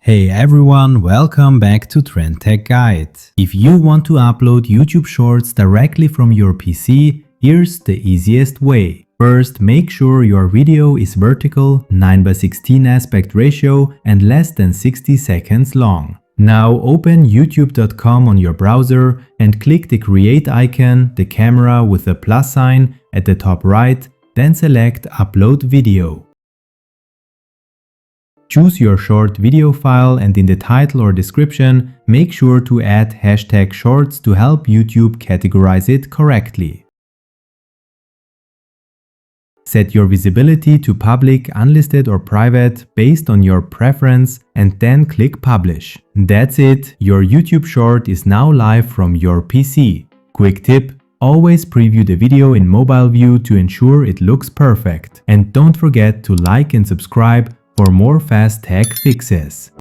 Hey everyone, welcome back to Trend Tech Guide. If you want to upload YouTube Shorts directly from your PC, here's the easiest way. First, make sure your video is vertical, 9:16 aspect ratio and less than 60 seconds long. Now open youtube.com on your browser and click the create icon, the camera with the plus sign at the top right, then select Upload Video. Choose your short video file and in the title or description, make sure to add hashtag shorts to help YouTube categorize it correctly. Set your visibility to public, unlisted or private based on your preference and then click publish. That's it, your YouTube short is now live from your PC. Quick tip, always preview the video in mobile view to ensure it looks perfect. And don't forget to like and subscribe for more fast tech fixes.